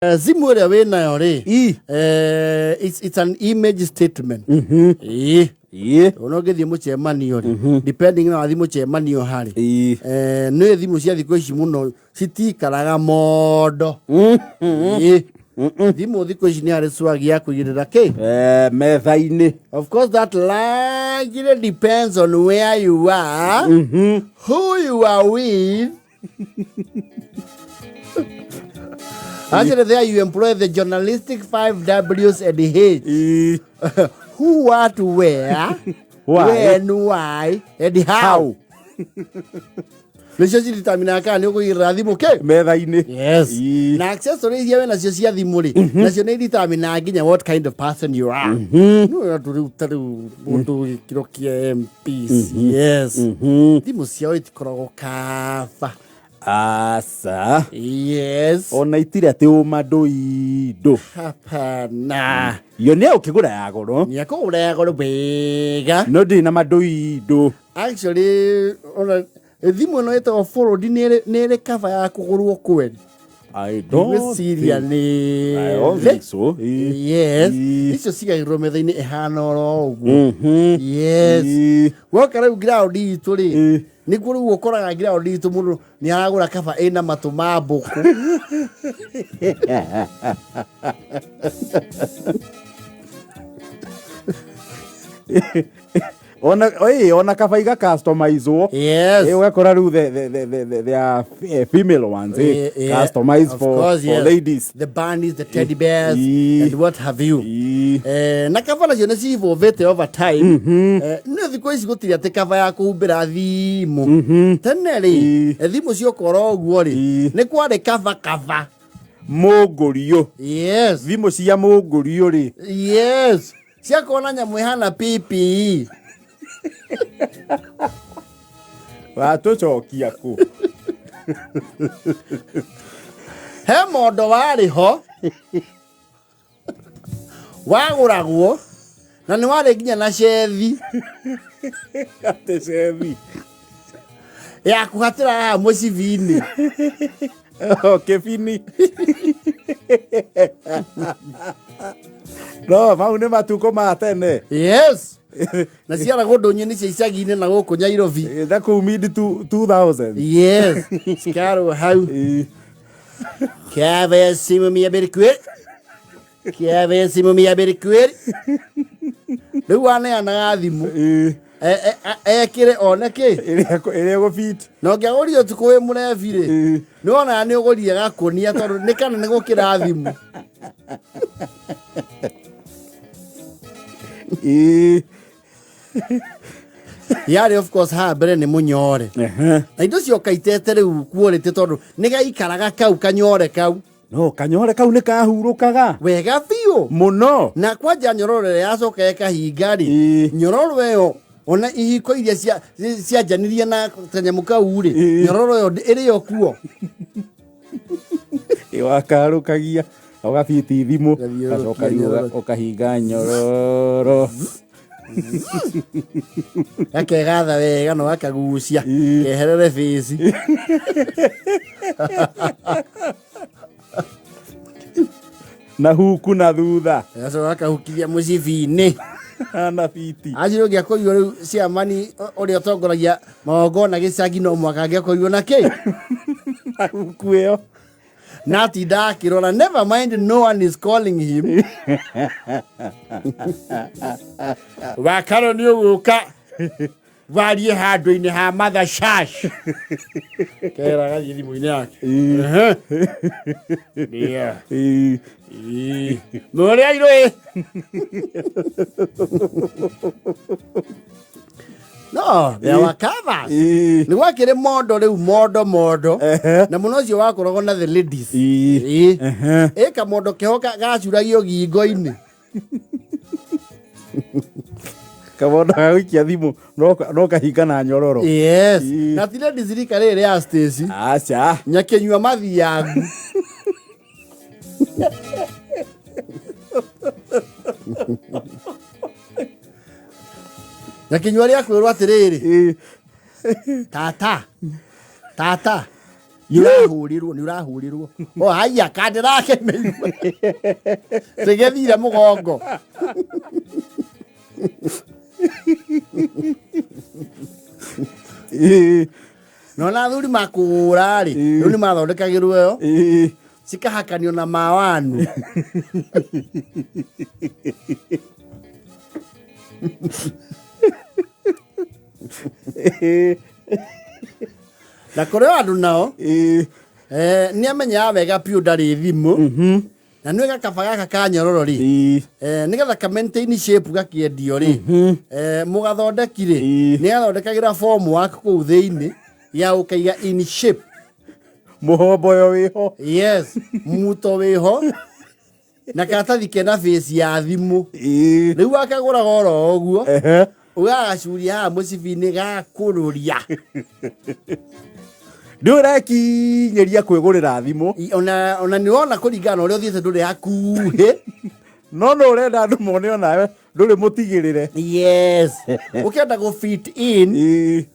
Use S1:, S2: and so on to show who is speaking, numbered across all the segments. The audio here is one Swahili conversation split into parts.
S1: Zimu ria we nayo ri it's an image statement. Unogethi mucemanio ri depending na thimu cemanio hari no thimu cia thiko ici muno citikaraga mondo thimu thiko ici ni hari swagi ya kugirira ke
S2: metha-ini.
S1: Of course that largely depends on where you are, who you are with. Actually, there you employ the journalistic 5 W's and H. Who, what, where, when, why, and how. Nisho determine ka ni uko irathimo ke
S2: metha-ini.
S1: Yes. Na accessories yawe na cio cia thimu ri. Na cio ni determine nginya what kind of person you are. No turu mundu kirokia MPs. Yes. Thimu ciao itikoragwo kaba.
S2: Asa.
S1: Yes.
S2: Ona itire ati umadoido.
S1: Hapana.
S2: Yo ni ukigura ya goro.
S1: Ni akugura ya goro bega.
S2: No ndi na madoido.
S1: Actually, ona thimu no ito forward nere cover ya kugurwo kweli.
S2: I don't
S1: seriously.
S2: I don't think so.
S1: Yes. Icio cigairwo metha-ini ihana oro uguo. Yes. Wakara ground itu ri. Ni kuri ukoraga ground itu mundu ni aragura cover ina matu ma mbuku.
S2: Ona kafaiga customize.
S1: Yes.
S2: Ugakora ru they are female ones. Customized for ladies.
S1: The bunnies, the teddy bears, and what have you. Na kafana jona si for vete over time. No thiko ici gutiri ate kafa ya kuhumbira thimu. Teneri. Thimu cio koro guo ri. Ni kware kafa.
S2: Mugurio.
S1: Yes.
S2: Thimu cia mugurio ri.
S1: Yes. Cia kona nyamu ihana pipi.
S2: Watucokia ku.
S1: He mondo wari ho. Waguragwo na ni wari nginya na shethi.
S2: Ate shethi.
S1: Ya kuhatira mucivini.
S2: Kefini. No, mau ni matuko ma tene.
S1: Yes. Na ciara gondo nyini cia icagi-ini na guku Nyairobi.
S2: That could mid 2000.
S1: Yes. Skaro how. Kave simu mi abirkwet. Kave simu mi abirkwet. Riu ane ana thimu. Ekire oneke.
S2: Ere go fit.
S1: No ngiagorio tukuwe murevire. Ni ona ni ugorie gakunia tondu ni kana ni gukira thimu. Yari of course ha mbere ni munyore. Na indo cio kaitete riu kuorite tondu ni gaikaraga kau kanyore kau.
S2: No kanyore kau ni kahurukaga
S1: Wega biu
S2: muno.
S1: Na kwanja nyorore yacoka ekahinga ri. Nyororo yo ona ihiko iria cia janiria na tanyamu kau ri. Nyororo yo iri yo kuo.
S2: Wakarukagia ogafiti thimu gacoka riu okahinga nyororo.
S1: Akegatha wega no akagucia keherere face.
S2: Na huku na thutha
S1: Yacoka akahukithia mucibi-ini
S2: ana fiti.
S1: Ajiro gya koyo riu cia mani uri otongoragia magongona gicagi no mwaka gya koyo na ke
S2: huku yo
S1: Nati dakirora, never mind, no one is calling him. Wakaro ni uguka varie handu-ini ha mother shash. Kera gathi thimu-ini yake. Yeah. Nore airo No, there were covers. Ni wakire mondo riu mondo. Na muno cio wakoragwo na the ladies. Eka mondo kehoka gacuragio gingo-ini.
S2: Kamondo gawikia thimu no kahinga na nyororo.
S1: Yes. Na ti ladies rika riri ya Stacy.
S2: Acha.
S1: Nyakenyua mathi yangu. Nakinywa ria kwirwo atiriri. Tata. Ni urahurirwo. O haya kande rake meigua. Tegethire mugongo. Nona thuri makura ri. Riu ni mathondekagirwo yo. Cikahakanio na mawanu. Na kore andu nao ni amenya wega piu ndari thimu na nĩ gakaba gaka ka nyororo ri nigetha ka maintain shape gakiendio ri mugathondeki ri ni gathondekagira form waku kuu thiini ya ukaiga in shape
S2: muhombo yo wiho
S1: yes muto wiho na katathi kena face ya thimu riu akagura goro oguo ugagacuria ha mucibi-ini ga kururia
S2: ndurakinyeria kwigurira thimu
S1: ona ni wona kuringana uria uthiite nduri hakuhi
S2: no urenda andu mone onawe nduri mutigirire
S1: yes ukienda go fit in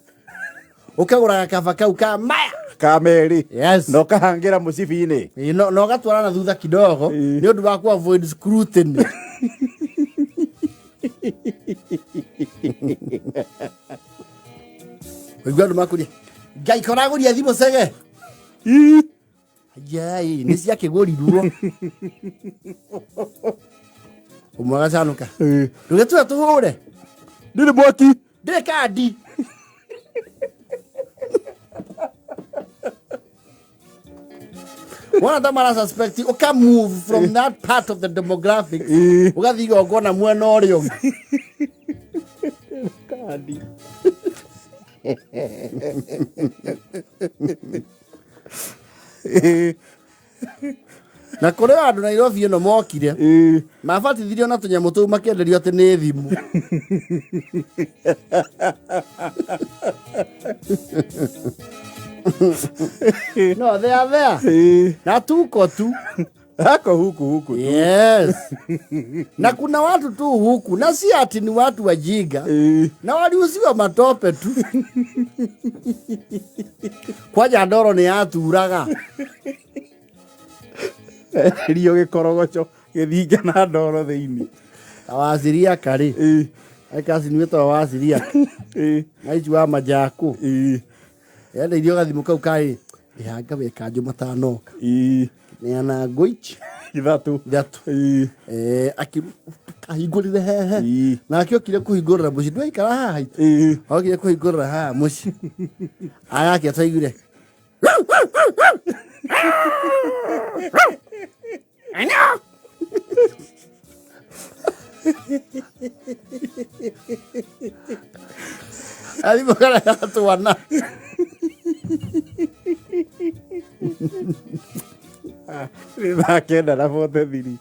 S1: ukagura gakaba kau ka maya
S2: kameri
S1: yes
S2: no kahangira mucibi-ini
S1: no gatwara na thutha kidogo ni undu wa ku avoid scrutiny Wigua andu makuria Ngai koraguria thimu cege Yai ni cia kigurirwo umwaga canuka ndugetua tuhure
S2: ndiri mwaki
S1: ndiri kandi One of them are suspect uka move from that part of the demographic ugathi gogona mwena urio kandi na kore andu Nairobi ino mokire mabatithirio na tunyamu tuu makienderio ati ni thimu no they are there na tuko tu
S2: hako huku
S1: yes na kuna watu tu huku na si ati ni watu wajiga na waliuziwa matope tu kwa ndoro ni aturaga
S2: rio gikorogocho githinga na ndoro thiini
S1: awaziria kari aikasi ni weto awaziria aichu wa majaku yenda irio gathimu kau kai ihanga weka njo matanoka ni ana goich
S2: ithatu
S1: akahingurire hehe na akiokire kuhingurira muci ndwaikara haha okire kuhingurira haha muci agake ataigire I know. Adi bakara tu warna.
S2: Ni nakenda na foto thiri.